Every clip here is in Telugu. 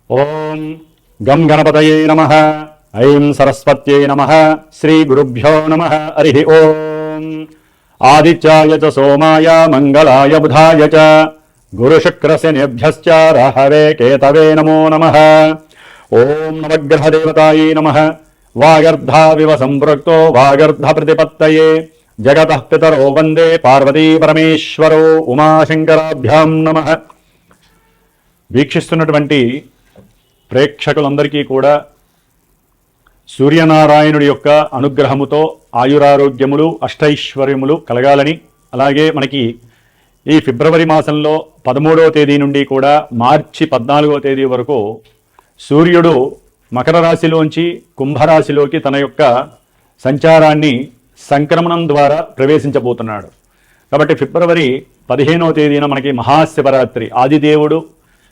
ఓం గం గణపతయే నమః. ఐం సరస్వత్యై నమః. శ్రీ గురుభ్యో నమః. హరి ఓం. ఆదిత్యాయ చ సోమాయ మంగళాయ బుధాయ చ గురుశుక్రశనిభ్యశ్చ రాహవే కేతవే నమో నమః. ఓం నవగ్రహదేవతాయే నమః. వాగర్ధావివ సంపృక్తో వాగర్ధ ప్రతిపత్తయే జగతః పితరో వందే పార్వతీ పరమేశ్వరో ఉమాశంకరాభ్యాం నమః. వీక్షిస్తున్నటువంటి ప్రేక్షకులందరికీ కూడా సూర్యనారాయణుడి యొక్క అనుగ్రహముతో ఆయురారోగ్యములు అష్టైశ్వర్యములు కలగాలని, అలాగే మనకి ఈ ఫిబ్రవరి మాసంలో 13వ తేదీ నుండి కూడా మార్చి 14వ తేదీ వరకు సూర్యుడు మకర రాశిలోంచి కుంభరాశిలోకి తన యొక్క సంచారాన్ని సంక్రమణం ద్వారా ప్రవేశించబోతున్నాడు. కాబట్టి ఫిబ్రవరి 15వ తేదీన మనకి మహాశివరాత్రి. ఆదిదేవుడు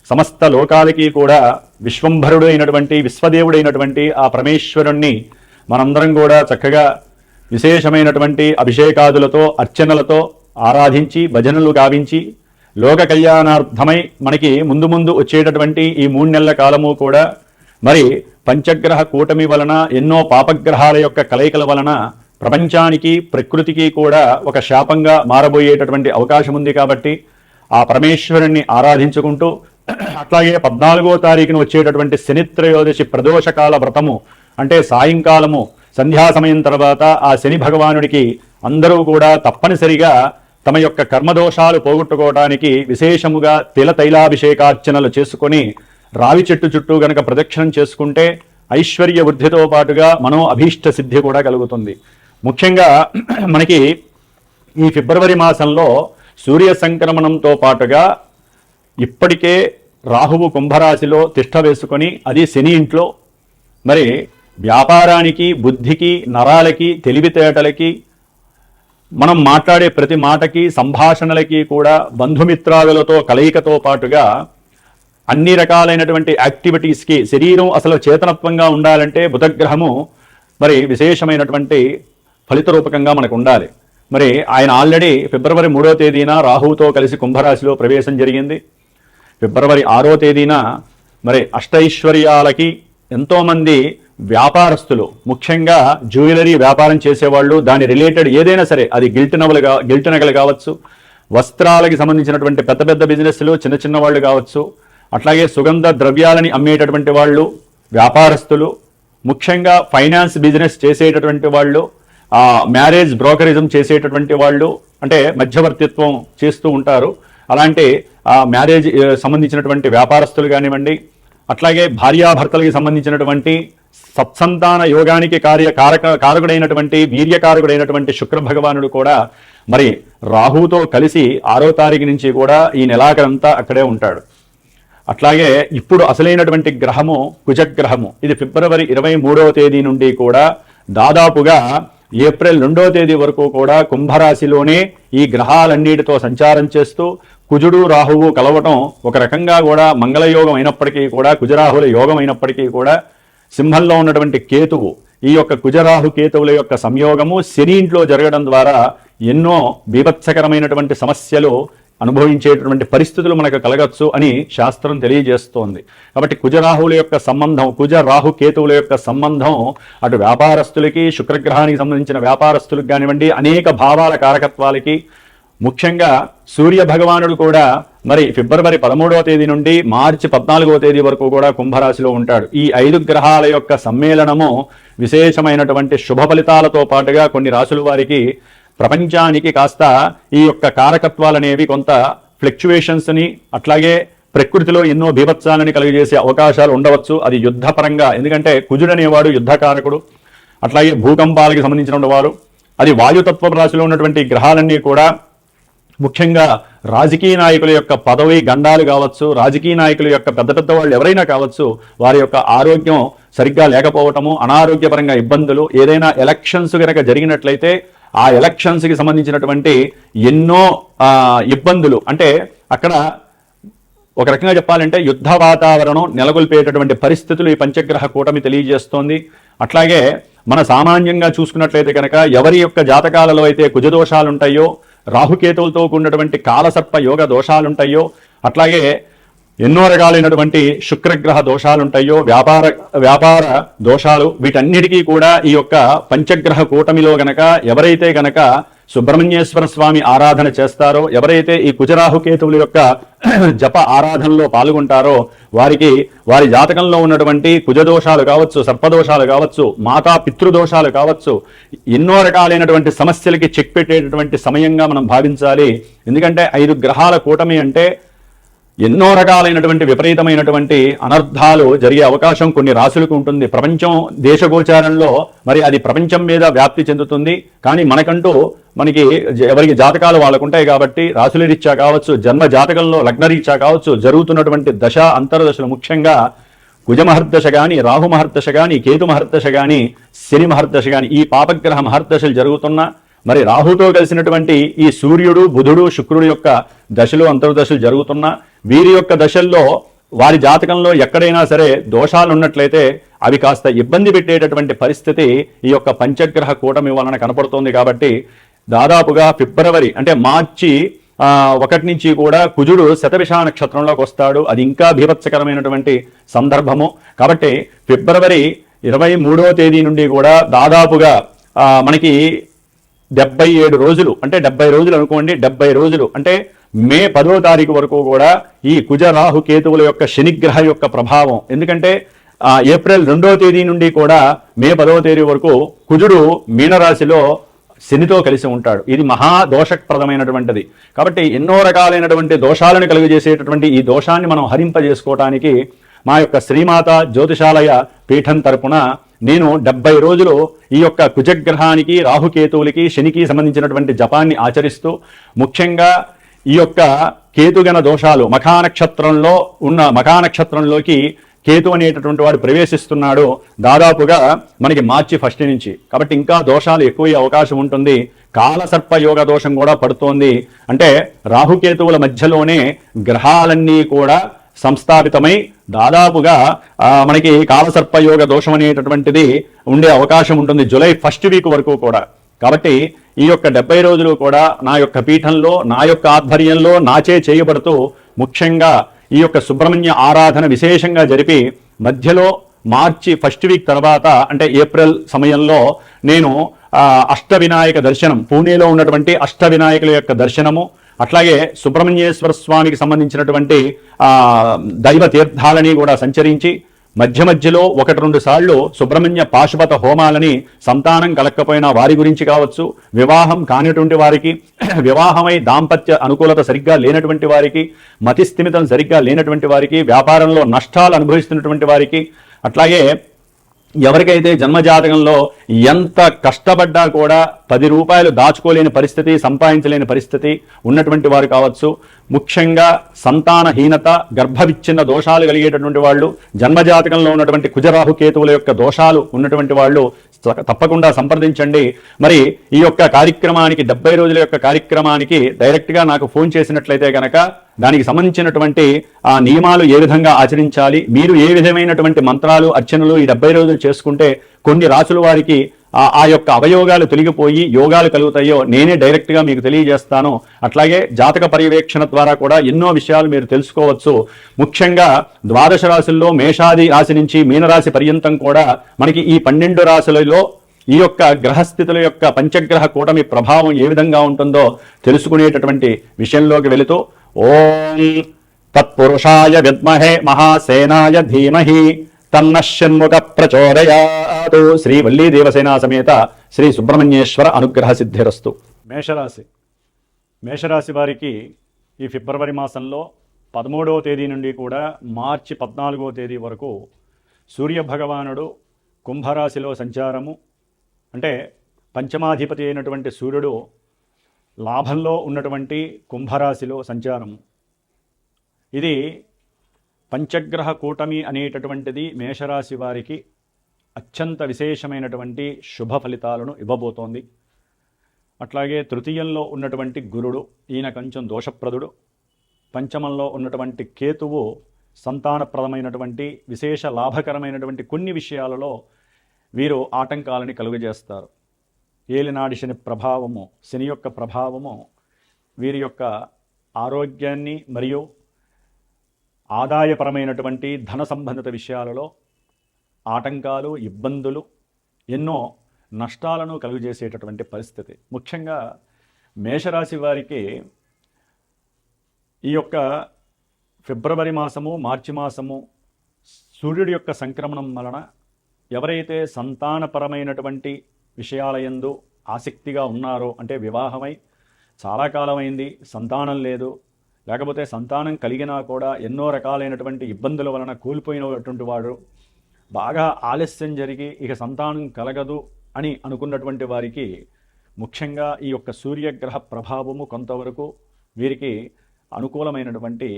సమస్త లోకాలకి కూడా విశ్వంభరుడు అయినటువంటి విశ్వదేవుడైనటువంటి ఆ పరమేశ్వరుణ్ణి మనందరం కూడా చక్కగా విశేషమైనటువంటి అభిషేకాదులతో అర్చనలతో ఆరాధించి భజనలు గావించి లోక కళ్యాణార్థమై మనకి ముందు ముందు వచ్చేటటువంటి ఈ 3 నెలల కాలము కూడా మరి పంచగ్రహ కూటమి వలన ఎన్నో పాపగ్రహాల యొక్క కలయికల వలన ప్రపంచానికి ప్రకృతికి కూడా ఒక శాపంగా మారబోయేటటువంటి అవకాశం ఉంది. కాబట్టి ఆ పరమేశ్వరుణ్ణి ఆరాధించుకుంటూ అట్లాగే 14వ తారీఖున వచ్చేటటువంటి శనిత్రయోదశి ప్రదోషకాల వ్రతము అంటే సాయంకాలము సంధ్యా సమయం తర్వాత ఆ శని భగవానుడికి అందరూ కూడా తప్పనిసరిగా తమ యొక్క కర్మదోషాలు పోగొట్టుకోవడానికి విశేషముగా తైలాభిషేకార్చనలు చేసుకొని రావి చెట్టు చుట్టూ గనక ప్రదక్షిణం చేసుకుంటే ఐశ్వర్య వృద్ధితో పాటుగా మనో అభీష్ట సిద్ధి కూడా కలుగుతుంది. ముఖ్యంగా మనకి ఈ ఫిబ్రవరి మాసంలో సూర్య సంక్రమణంతో పాటుగా ఇప్పటికే రాహువు కుంభరాశిలో తిష్ట వేసుకొని అది శని ఇంట్లో మరి వ్యాపారానికి బుద్ధికి నరాలకి తెలివితేటలకి మనం మాట్లాడే ప్రతి మాటకి సంభాషణలకి కూడా బంధుమిత్రాదులతో కలయికతో పాటుగా అన్ని రకాలైనటువంటి యాక్టివిటీస్కి శరీరం అసలు చేతనత్వంగా ఉండాలంటే బుధగ్రహము మరి విశేషమైనటువంటి ఫలిత రూపకంగా మనకు ఉండాలి. మరి ఆయన ఆల్రెడీ ఫిబ్రవరి 3వ తేదీన రాహువుతో కలిసి కుంభరాశిలో ప్రవేశం జరిగింది. ఫిబ్రవరి 6వ తేదీన మరి అష్టైశ్వర్యాలకి ఎంతోమంది వ్యాపారస్తులు ముఖ్యంగా జ్యువెలరీ వ్యాపారం చేసేవాళ్ళు దాని రిలేటెడ్ ఏదైనా సరే అది గిల్ట్ నగలు కావచ్చు, వస్త్రాలకి సంబంధించినటువంటి పెద్ద పెద్ద బిజినెస్లు చిన్న చిన్న వాళ్ళు కావచ్చు, అట్లాగే సుగంధ ద్రవ్యాలని అమ్మేటటువంటి వాళ్ళు వ్యాపారస్తులు, ముఖ్యంగా ఫైనాన్స్ బిజినెస్ చేసేటటువంటి వాళ్ళు, మ్యారేజ్ బ్రోకరిజం చేసేటటువంటి వాళ్ళు అంటే మధ్యవర్తిత్వం చేస్తూ ఉంటారు. అలాంటి మ్యారేజ్ సంబంధించినటువంటి వ్యాపారస్తులు కానివ్వండి, అట్లాగే భార్యాభర్తలకి సంబంధించినటువంటి సత్సంతాన యోగానికి కారకుడైనటువంటి వీర్యకారకుడైనటువంటి శుక్ర భగవానుడు కూడా మరి రాహుతో కలిసి 6వ తారీఖు నుంచి కూడా ఈ నెలాఖరంతా అక్కడే ఉంటాడు. అట్లాగే ఇప్పుడు అసలైనటువంటి గ్రహము కుజగ్రహము. ఇది ఫిబ్రవరి 23వ తేదీ నుండి కూడా దాదాపుగా ఏప్రిల్ 2వ తేదీ వరకు కూడా కుంభరాశిలోనే ఈ గ్రహాలన్నిటితో సంచారం చేస్తూ కుజుడు రాహువు కలవటం ఒక రకంగా కూడా మంగళయోగం అయినప్పటికీ కూడా కుజరాహుల యోగం అయినప్పటికీ కూడా సింహంలో ఉన్నటువంటి కేతువు ఈ యొక్క కుజరాహు కేతువుల యొక్క సంయోగము శని ఇంట్లో జరగడం ద్వారా ఎన్నో బీభత్సకరమైనటువంటి సమస్యలు అనుభవించేటటువంటి పరిస్థితులు మనకు కలగచ్చు అని శాస్త్రం తెలియజేస్తోంది. కాబట్టి కుజరాహువుల యొక్క సంబంధం, కుజరాహు కేతువుల యొక్క సంబంధం అటు వ్యాపారస్తులకి శుక్రగ్రహానికి సంబంధించిన వ్యాపారస్తులకు కానివ్వండి అనేక భావాల కారకత్వాలకి, ముఖ్యంగా సూర్య భగవానుడు కూడా మరి ఫిబ్రవరి 13వ తేదీ నుండి మార్చి 14వ తేదీ వరకు కూడా కుంభరాశిలో ఉంటాడు. ఈ 5 గ్రహాల యొక్క సమ్మేళనము విశేషమైనటువంటి శుభ ఫలితాలతో పాటుగా కొన్ని రాశుల వారికి ప్రపంచానికి కాస్త ఈ యొక్క కారకత్వాలనేవి కొంత ఫ్లక్చువేషన్స్ని అట్లాగే ప్రకృతిలో ఎన్నో బీభత్సాలని కలిగజేసే అవకాశాలు ఉండవచ్చు. అది యుద్ధపరంగా, ఎందుకంటే కుజుడు అనేవాడు యుద్ధకారకుడు. అట్లాగే భూకంపాలకి సంబంధించిన వారు, అది వాయుతత్వ రాశిలో ఉన్నటువంటి గ్రహాలన్నీ కూడా ముఖ్యంగా రాజకీయ నాయకుల యొక్క పదవి గండాలు కావచ్చు, రాజకీయ నాయకుల యొక్క పెద్ద పెద్ద వాళ్ళు ఎవరైనా కావచ్చు, వారి యొక్క ఆరోగ్యం సరిగ్గా లేకపోవటము, అనారోగ్యపరంగా ఇబ్బందులు, ఏదైనా ఎలక్షన్స్ కనుక జరిగినట్లయితే ఆ ఎలక్షన్స్కి సంబంధించినటువంటి ఎన్నో ఇబ్బందులు, అంటే అక్కడ ఒక రకంగా చెప్పాలంటే యుద్ధ వాతావరణం నెలకొల్పేటటువంటి పరిస్థితులు ఈ పంచగ్రహ కూటమి తెలియజేస్తోంది. అట్లాగే మన సామాన్యంగా చూసుకున్నట్లయితే కనుక ఎవరి యొక్క జాతకాలలో అయితే కుజదోషాలు ఉంటాయో, రాహుకేతువులతో కూడినటువంటి కాలసర్ప యోగ దోషాలుంటాయో, అట్లాగే ఎన్నో రకాలైనటువంటి శుక్రగ్రహ దోషాలు ఉంటాయో, వ్యాపార దోషాలు, వీటన్నిటికీ కూడా ఈ యొక్క పంచగ్రహ కూటమిలో గనక ఎవరైతే గనక సుబ్రహ్మణ్యేశ్వర స్వామి ఆరాధన చేస్తారో, ఎవరైతే ఈ కుజరాహుకేతువుల యొక్క జప ఆరాధనలో పాల్గొంటారో వారికి వారి జాతకంలో ఉన్నటువంటి కుజదోషాలు కావచ్చు, సర్పదోషాలు కావచ్చు, మాతా పితృదోషాలు కావచ్చు, ఎన్నో రకాలైనటువంటి సమస్యలకి చెక్ పెట్టేటటువంటి సమయంగా మనం భావించాలి. ఎందుకంటే 5 గ్రహాల కూటమి అంటే ఎన్నో రకాలైనటువంటి విపరీతమైనటువంటి అనర్థాలు జరిగే అవకాశం కొన్ని రాశులకు ఉంటుంది. ప్రపంచం దేశగోచారంలో మరి అది ప్రపంచం మీద వ్యాప్తి చెందుతుంది. కానీ మనకి ఎవరికి జాతకాలు వాళ్ళకు ఉంటాయి కాబట్టి రాశుల రీత్యా కావచ్చు, జన్మ జాతకంలో లగ్న రీత్యా కావచ్చు, జరుగుతున్నటువంటి దశ అంతర్దశలు, ముఖ్యంగా కుజ మహర్దశ కానీ, రాహు మహర్దశ కానీ, కేతు మహర్దశ కానీ, శని మహర్దశ కానీ, ఈ పాపగ్రహ మహర్దశలు జరుగుతున్నా, మరి రాహుతో కలిసినటువంటి ఈ సూర్యుడు, బుధుడు, శుక్రుడు యొక్క దశలు అంతర్దశలు జరుగుతున్నా, వీరి యొక్క దశల్లో వారి జాతకంలో ఎక్కడైనా సరే దోషాలు ఉన్నట్లయితే అవి కాస్త ఇబ్బంది పెట్టేటటువంటి పరిస్థితి ఈ యొక్క పంచగ్రహ కూటమి వలన కనపడుతోంది. కాబట్టి దాదాపుగా ఫిబ్రవరి అంటే మార్చి 1 నుంచి కూడా కుజుడు శతభిష నక్షత్రంలోకి వస్తాడు. అది ఇంకా బీభత్సకరమైనటువంటి సందర్భము. కాబట్టి ఫిబ్రవరి 23వ తేదీ నుండి కూడా దాదాపుగా మనకి 77 రోజులు, అంటే 70 రోజులు అనుకోండి, 70 రోజులు అంటే మే 10వ తారీఖు వరకు కూడా ఈ కుజ రాహు కేతువుల యొక్క శనిగ్రహ యొక్క ప్రభావం. ఎందుకంటే ఏప్రిల్ 2వ తేదీ నుండి కూడా మే 10వ తేదీ వరకు కుజుడు మీనరాశిలో శనితో కలిసి ఉంటాడు. ఇది మహాదోషప్రదమైనటువంటిది. కాబట్టి ఎన్నో రకాలైనటువంటి దోషాలను కలుగజేసేటటువంటి ఈ దోషాన్ని మనం హరింపజేసుకోవటానికి మా యొక్క శ్రీమాత జ్యోతిషాలయ పీఠం తరపున నేను 70 రోజులు ఈ యొక్క కుజగ్రహానికి, రాహుకేతువులకి, శనికి సంబంధించినటువంటి జపాన్ని ఆచరిస్తూ, ముఖ్యంగా ఈ యొక్క కేతుగణ దోషాలు మఖానక్షత్రంలోకి కేతు అనేటటువంటి వాడు ప్రవేశిస్తున్నాడు దాదాపుగా మనకి మార్చి 1 నుంచి. కాబట్టి ఇంకా దోషాలు ఎక్కువయ్యే అవకాశం ఉంటుంది. కాలసర్ప యోగ దోషం కూడా పడుతోంది. అంటే రాహుకేతువుల మధ్యలోనే గ్రహాలన్నీ కూడా సంస్థాపితమై దాదాపుగా మనకి కాలసర్పయోగ దోషం అనేటటువంటిది ఉండే అవకాశం ఉంటుంది జూలై 1 వీక్ వరకు కూడా. కాబట్టి ఈ యొక్క 70 రోజులు కూడా నా యొక్క పీఠంలో, నా యొక్క ఆధ్వర్యంలో నాచే చేయబడుతూ, ముఖ్యంగా ఈ యొక్క సుబ్రహ్మణ్య ఆరాధన విశేషంగా జరిపి, మధ్యలో మార్చి 1 వీక్ తర్వాత అంటే ఏప్రిల్ సమయంలో నేను అష్టవినాయక దర్శనం, పూణేలో ఉన్నటువంటి అష్టవినాయకుల యొక్క దర్శనము, అట్లాగే సుబ్రహ్మణ్యేశ్వర స్వామికి సంబంధించినటువంటి దైవ తీర్థాలని కూడా సంచరించి, మధ్యలో 1-2 సార్లు సుబ్రహ్మణ్య పాశుపత హోమాలని సంతానం కలక్కపోయినా వారి గురించి కావచ్చు, వివాహం కానిటువంటి వారికి, వివాహమై దాంపత్య అనుకూలత సరిగ్గా లేనటువంటి వారికి, మతిస్థిమితం సరిగ్గా లేనటువంటి వారికి, వ్యాపారంలో నష్టాలు అనుభవిస్తున్నటువంటి వారికి, అట్లాగే ఎవరికైతే జన్మజాతకంలో ఎంత కష్టపడ్డా కూడా 10 రూపాయలు దాచుకోలేని పరిస్థితి, సంపాదించలేని పరిస్థితి ఉన్నటువంటి వారు కావచ్చు, ముఖ్యంగా సంతానహీనత, గర్భవిచ్ఛిన్న దోషాలు కలిగేటటువంటి వాళ్ళు, జన్మజాతకంలో ఉన్నటువంటి కుజరాహు కేతువుల యొక్క దోషాలు ఉన్నటువంటి వాళ్ళు తప్పకుండా సంప్రదించండి. మరి ఈ యొక్క కార్యక్రమానికి 70 రోజుల యొక్క కార్యక్రమానికి డైరెక్ట్గా నాకు ఫోన్ చేసినట్లయితే కనుక దానికి సంబంధించినటువంటి ఆ నియమాలు ఏ విధంగా ఆచరించాలి, మీరు ఏ విధమైనటువంటి మంత్రాలు, అర్చనలు ఈ 70 రోజులు చేసుకుంటే కొన్ని రాసుల వారికి ఆ యొక్క అవయోగాలు తొలగిపోయి యోగాలు కలుగుతాయో నేనే డైరెక్ట్గా మీకు తెలియజేస్తాను. అట్లాగే జాతక పర్యవేక్షణ ద్వారా కూడా ఎన్నో విషయాలు మీరు తెలుసుకోవచ్చు. ముఖ్యంగా 12 రాశుల్లో మేషాది రాశి నుంచి మీనరాశి పర్యంతం కూడా మనకి ఈ 12 రాశులలో ఈ యొక్క గ్రహస్థితుల యొక్క పంచగ్రహ కూటమి ప్రభావం ఏ విధంగా ఉంటుందో తెలుసుకునేటటువంటి విషయంలోకి వెళుతూ, ఓం తత్పురుషాయ విద్మహే మహాసేనాయ ధీమహి తన్నశ్యన్ముఖ ప్రచోదయాతు. శ్రీ వల్లీ దేవసేనా సమేత శ్రీ సుబ్రహ్మణ్యేశ్వర అనుగ్రహ సిద్ధిరస్తు. మేషరాశి వారికి ఈ ఫిబ్రవరి మాసంలో 13వ తేదీ నుండి కూడా మార్చి 14వ తేదీ వరకు సూర్యభగవానుడు కుంభరాశిలో సంచారము, అంటే పంచమాధిపతి అయినటువంటి సూర్యుడు లాభంలో ఉన్నటువంటి కుంభరాశిలో సంచారము. ఇది పంచగ్రహ కూటమి అనేటటువంటిది మేషరాశి వారికి అత్యంత విశేషమైనటువంటి శుభ ఫలితాలను ఇవ్వబోతోంది. అట్లాగే తృతీయంలో ఉన్నటువంటి గురుడు, ఈయన కొంచెం దోషప్రదుడు. పంచమంలో ఉన్నటువంటి కేతువు సంతానప్రదమైనటువంటి విశేష లాభకరమైనటువంటి కొన్ని విషయాలలో వీరు ఆటంకాలని కలుగజేస్తారు. ఏలినాడి శని ప్రభావము, శని యొక్క ప్రభావము వీరి యొక్క ఆరోగ్యాన్ని మరియు ఆదాయపరమైనటువంటి ధన సంబంధిత విషయాలలో ఆటంకాలు, ఇబ్బందులు, ఎన్నో నష్టాలను కలుగజేసేటటువంటి పరిస్థితి. ముఖ్యంగా మేషరాశి వారికి ఈ యొక్క ఫిబ్రవరి మాసము, మార్చి మాసము సూర్యుడి యొక్క సంక్రమణం వలన ఎవరైతే సంతానపరమైనటువంటి విషయాలయందు ఆసక్తిగా ఉన్నారో, అంటే వివాహమై చాలా కాలమైంది, సంతానం లేదు, లేకపోతే సంతానం కలిగినా కూడా ఎన్నో రకాలైనటువంటి ఇబ్బందుల వలన కోల్పోయినటువంటి వాడు, బాగా ఆలస్యం జరిగి ఇక సంతానం కలగదు అని అనుకున్నటువంటి వారికి ముఖ్యంగా ఈ యొక్క సూర్యగ్రహ ప్రభావము కొంతవరకు వీరికి అనుకూలమైనటువంటి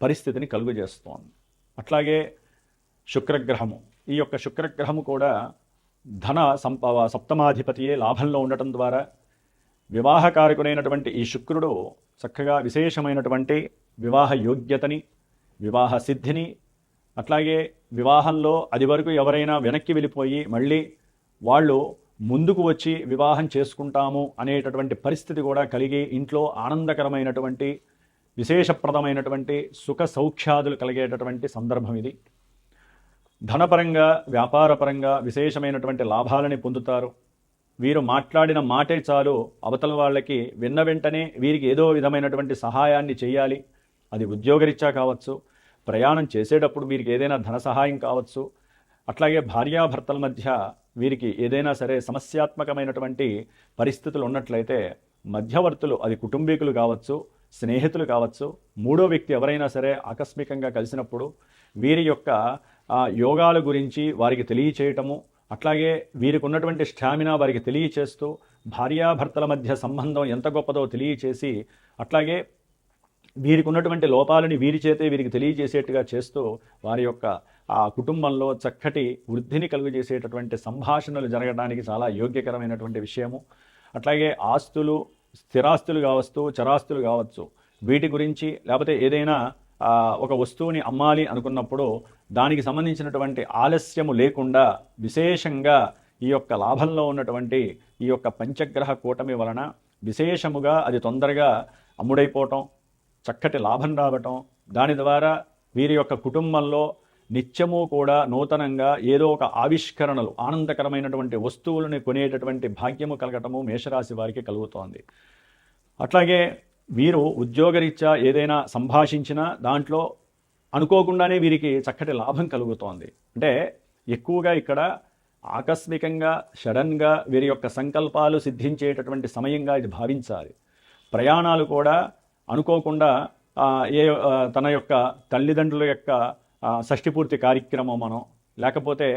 పరిస్థితిని కలుగజేస్తోంది. అట్లాగే శుక్రగ్రహము, ఈ యొక్క శుక్రగ్రహము కూడా ధన సప్తమాధిపతియే లాభంలో ఉండటం ద్వారా వివాహకారకుడైనటువంటి ఈ శుక్రుడు చక్కగా విశేషమైనటువంటి వివాహ యోగ్యతని, వివాహ సిద్ధిని, అట్లాగే వివాహంలో అది వరకు ఎవరైనా వెనక్కి వెళ్ళిపోయి మళ్ళీ వాళ్ళు ముందుకు వచ్చి వివాహం చేసుకుంటాము అనేటటువంటి పరిస్థితి కూడా కలిగి ఇంట్లో ఆనందకరమైనటువంటి విశేషప్రదమైనటువంటి సుఖ సౌఖ్యాదులు కలిగేటటువంటి సందర్భం ఇది. ధనపరంగా, వ్యాపారపరంగా విశేషమైనటువంటి లాభాలని పొందుతారు. వీరు మాట్లాడిన మాటే చాలు అవతల వాళ్ళకి విన్న వెంటనే వీరికి ఏదో విధమైనటువంటి సహాయాన్ని చేయాలి. అది ఉద్యోగరీత్యా కావచ్చు, ప్రయాణం చేసేటప్పుడు వీరికి ఏదైనా ధన సహాయం కావచ్చు, అట్లాగే భార్యాభర్తల మధ్య వీరికి ఏదైనా సరే సమస్యాత్మకమైనటువంటి పరిస్థితులు ఉన్నట్లయితే మధ్యవర్తులు, అది కుటుంబీకులు కావచ్చు, స్నేహితులు కావచ్చు, మూడో వ్యక్తి ఎవరైనా సరే ఆకస్మికంగా కలిసినప్పుడు వీరి యొక్క యోగాల గురించి వారికి తెలియచేయటము, అట్లాగే వీరికి ఉన్నటువంటి స్టామినా వారికి తెలియచేస్తూ భార్యాభర్తల మధ్య సంబంధం ఎంత గొప్పదో తెలియచేసి, అట్లాగే వీరికి ఉన్నటువంటి లోపాలని వీరి చేతే వీరికి తెలియజేసేట్టుగా చేస్తూ వారి యొక్క ఆ కుటుంబంలో చక్కటి వృద్ధిని కలుగజేసేటటువంటి సంభాషణలు జరగడానికి చాలా యోగ్యకరమైనటువంటి విషయము. అట్లాగే ఆస్తులు, స్థిరాస్తులు కావచ్చు, చరాస్తులు కావచ్చు, వీటి గురించి లేకపోతే ఏదైనా ఒక వస్తువుని అమ్మాలి అనుకున్నప్పుడు దానికి సంబంధించినటువంటి ఆలస్యము లేకుండా విశేషంగా ఈ యొక్క లాభంలో ఉన్నటువంటి ఈ యొక్క పంచగ్రహ కూటమి వలన విశేషముగా అది తొందరగా అమ్ముడైపోవటం, చక్కటి లాభం రావటం, దాని ద్వారా వీరి యొక్క కుటుంబంలో నిత్యము కూడా నూతనంగా ఏదో ఒక ఆవిష్కరణలు, ఆనందకరమైనటువంటి వస్తువులను కొనేటటువంటి భాగ్యము కలగటము మేషరాశి వారికి కలుగుతోంది. అట్లాగే వీరు ఉద్యోగరీత్యా ఏదైనా సంభాషించినా దాంట్లో అనుకోకుండానే వీరికి చక్కటి లాభం కలుగుతోంది. అంటే ఎక్కువగా ఇక్కడ ఆకస్మికంగా సడన్గా వీరి యొక్క సంకల్పాలు సిద్ధించేటటువంటి సమయంగా ఇది భావించాలి. ప్రయాణాలు కూడా అనుకోకుండా తన యొక్క తల్లిదండ్రుల యొక్క షష్ఠిపూర్తి కార్యక్రమమనో, లేకపోతే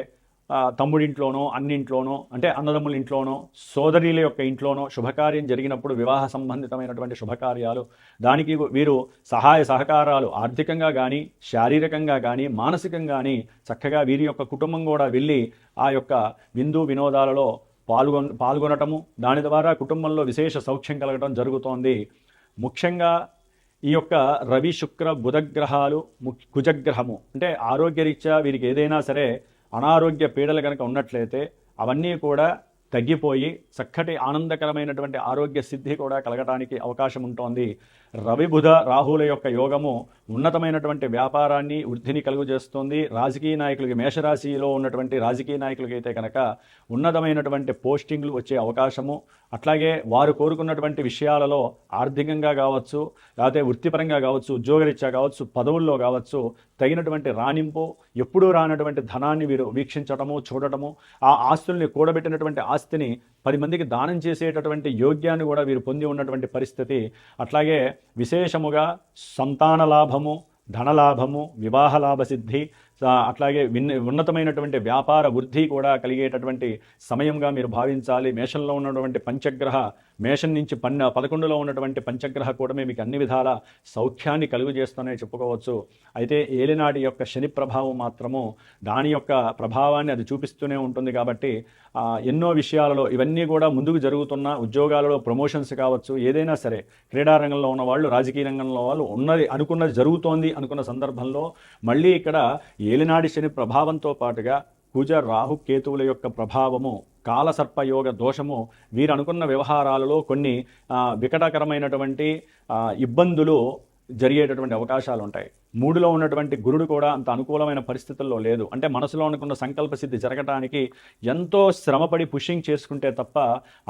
తమ్ముడింట్లోనో, అన్నింట్లోనో, అంటే అన్నదమ్ముల ఇంట్లోనో, సోదరుల యొక్క ఇంట్లోనో శుభకార్యం జరిగినప్పుడు వివాహ సంబంధితమైనటువంటి శుభకార్యాలు, దానికి వీరు సహాయ సహకారాలు ఆర్థికంగా కానీ, శారీరకంగా కానీ, మానసికంగా కానీ చక్కగా వీరి యొక్క కుటుంబం కూడా వెళ్ళి ఆ యొక్క విందు వినోదాలలో పాల్గొనటము, దాని ద్వారా కుటుంబంలో విశేష సౌఖ్యం కలగడం జరుగుతోంది. ముఖ్యంగా ఈ యొక్క రవి, శుక్ర, బుధగ్రహాలు, కుజగ్రహము, అంటే ఆరోగ్యరీత్యా వీరికి ఏదైనా సరే అనారోగ్య పీడలు కనుక ఉన్నట్లయితే అవన్నీ కూడా తగ్గిపోయి చక్కటి ఆనందకరమైనటువంటి ఆరోగ్య సిద్ధి కూడా కలగటానికి అవకాశం ఉంటుంది. రవి, బుధ, రాహుల యొక్క యోగము ఉన్నతమైనటువంటి వ్యాపారాన్ని, వృద్ధిని కలుగజేస్తుంది. రాజకీయ నాయకులకి, మేషరాశిలో ఉన్నటువంటి రాజకీయ నాయకులకి అయితే కనుక ఉన్నతమైనటువంటి పోస్టింగ్లు వచ్చే అవకాశము, అట్లాగే వారు కోరుకున్నటువంటి విషయాలలో ఆర్థికంగా కావచ్చు, లేకపోతే వృత్తిపరంగా కావచ్చు, ఉద్యోగరీత్యా కావచ్చు, పదవుల్లో కావచ్చు తగినటువంటి రాణింపు, ఎప్పుడూ రానటువంటి ధనాన్ని వీరు వీక్షించటము, చూడటము, ఆ ఆస్తుల్ని కూడబెట్టినటువంటి ఆస్తిని 10 మందికి దానం చేసేటటువంటి యోగ్యాన్ని కూడా వీరు పొంది ఉన్నటువంటి పరిస్థితి. అట్లాగే విశేషముగా సంతాన లాభము, ధనలాభము, వివాహ లాభ సిద్ధి, అట్లాగే ఉన్నతమైనటువంటి వ్యాపార వృద్ధి కూడా కలిగేటటువంటి సమయంగా మీరు భావించాలి. మేషంలో ఉన్నటువంటి పంచగ్రహ, మేషం నుంచి 11లో ఉన్నటువంటి పంచగ్రహ కూటమి మీకు అన్ని విధాల సౌఖ్యాన్ని కలుగజేస్తూనే చెప్పుకోవచ్చు. అయితే ఏలినాటి యొక్క శని ప్రభావం మాత్రము దాని యొక్క ప్రభావాన్ని అది చూపిస్తూనే ఉంటుంది. కాబట్టి ఎన్నో విషయాలలో ఇవన్నీ కూడా ముందుకు జరుగుతున్న, ఉద్యోగాలలో ప్రమోషన్స్ కావచ్చు, ఏదైనా సరే క్రీడారంగంలో ఉన్న వాళ్ళు, రాజకీయ రంగంలో వాళ్ళు అనుకున్నది జరుగుతోంది అనుకున్న సందర్భంలో మళ్ళీ ఇక్కడ ఏలినాడి శని ప్రభావంతో పాటుగా కుజ, రాహు, కేతువుల యొక్క ప్రభావము, కాలసర్పయోగ దోషము వీరు అనుకున్న వ్యవహారాలలో కొన్ని వికటకరమైనటువంటి ఇబ్బందులు జరిగేటటువంటి అవకాశాలు ఉంటాయి. మూడులో ఉన్నటువంటి గురుడు కూడా అంత అనుకూలమైన పరిస్థితుల్లో లేదు. అంటే మనసులో అనుకున్న సంకల్ప సిద్ధి జరగటానికి ఎంతో శ్రమపడి పుషింగ్ చేసుకుంటే తప్ప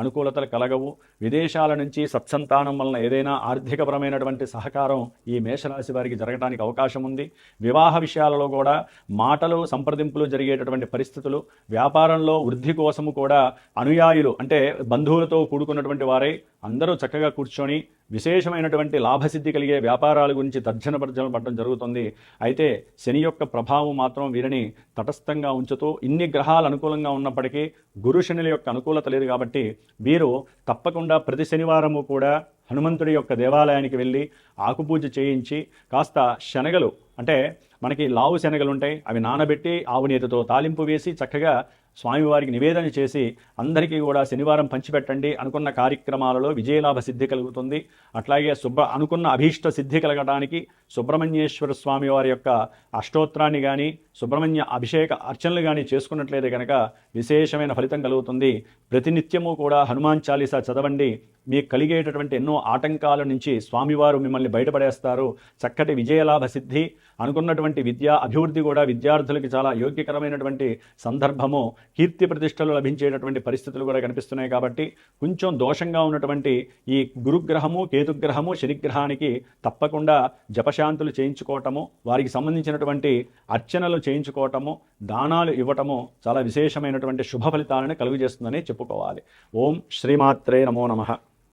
అనుకూలతలు కలగవు. విదేశాల నుంచి సత్సంతానం వలన ఏదైనా ఆర్థికపరమైనటువంటి సహకారం ఈ మేషరాశి వారికి జరగడానికి అవకాశం ఉంది. వివాహ విషయాలలో కూడా మాటలు సంప్రదింపులు జరిగేటటువంటి పరిస్థితులు, వ్యాపారంలో వృద్ధి కోసము కూడా అనుయాయులు అంటే బంధువులతో కూడుకున్నటువంటి వారై అందరూ చక్కగా కూర్చొని విశేషమైనటువంటి లాభసిద్ధి కలిగే వ్యాపారాల గురించి తర్జన భర్జన పడడం జరుగుతుంది. అయితే శని యొక్క ప్రభావం మాత్రం వీరిని తటస్థంగా ఉంచుతూ ఇన్ని గ్రహాలు అనుకూలంగా ఉన్నప్పటికీ గురు శనుల యొక్క అనుకూలత లేదు కాబట్టి వీరు తప్పకుండా ప్రతి శనివారము కూడా హనుమంతుడి యొక్క దేవాలయానికి వెళ్ళి ఆకుపూజ చేయించి కాస్త శనగలు అంటే మనకి లావు శనగలు ఉంటాయి, అవి నానబెట్టి ఆవు నేతితో తాలింపు వేసి చక్కగా స్వామివారికి నివేదన చేసి అందరికీ కూడా శనివారం పంచిపెట్టండి. అనుకున్న కార్యక్రమాలలో విజయలాభ సిద్ధి కలుగుతుంది. అట్లాగే అనుకున్న అభీష్ట సిద్ధి కలగడానికి సుబ్రహ్మణ్యేశ్వర స్వామి వారి యొక్క అష్టోత్తరాన్ని కానీ సుబ్రహ్మణ్య అభిషేక అర్చనలు కానీ చేసుకున్నట్లయితే కనుక విశేషమైన ఫలితం కలుగుతుంది. ప్రతినిత్యము కూడా హనుమాన్ చాలీసా చదవండి. మీకు కలిగేటటువంటి ఎన్నో ఆటంకాల నుంచి స్వామివారు మిమ్మల్ని బయటపడేస్తారు. చక్కటి విజయలాభ సిద్ధి, అనుకున్నటువంటి విద్యా అభివృద్ధి కూడా విద్యార్థులకి చాలా యోగ్యకరమైనటువంటి సందర్భము, కీర్తి ప్రతిష్టలు లభించేటటువంటి పరిస్థితులు కూడా కనిపిస్తున్నాయి. కాబట్టి కొంచెం దోషంగా ఉన్నటువంటి ఈ గురుగ్రహము, కేతుగ్రహము, శనిగ్రహానికి తప్పకుండా జపశాంతులు చేయించుకోవటము, వారికి సంబంధించినటువంటి అర్చనలు చేయించుకోవటము, దానాలు ఇవ్వటము చాలా విశేషమైనటువంటి శుభ ఫలితాలను కలుగజేస్తుందని చెప్పుకోవాలి. ఓం శ్రీమాత్రే నమో నమః.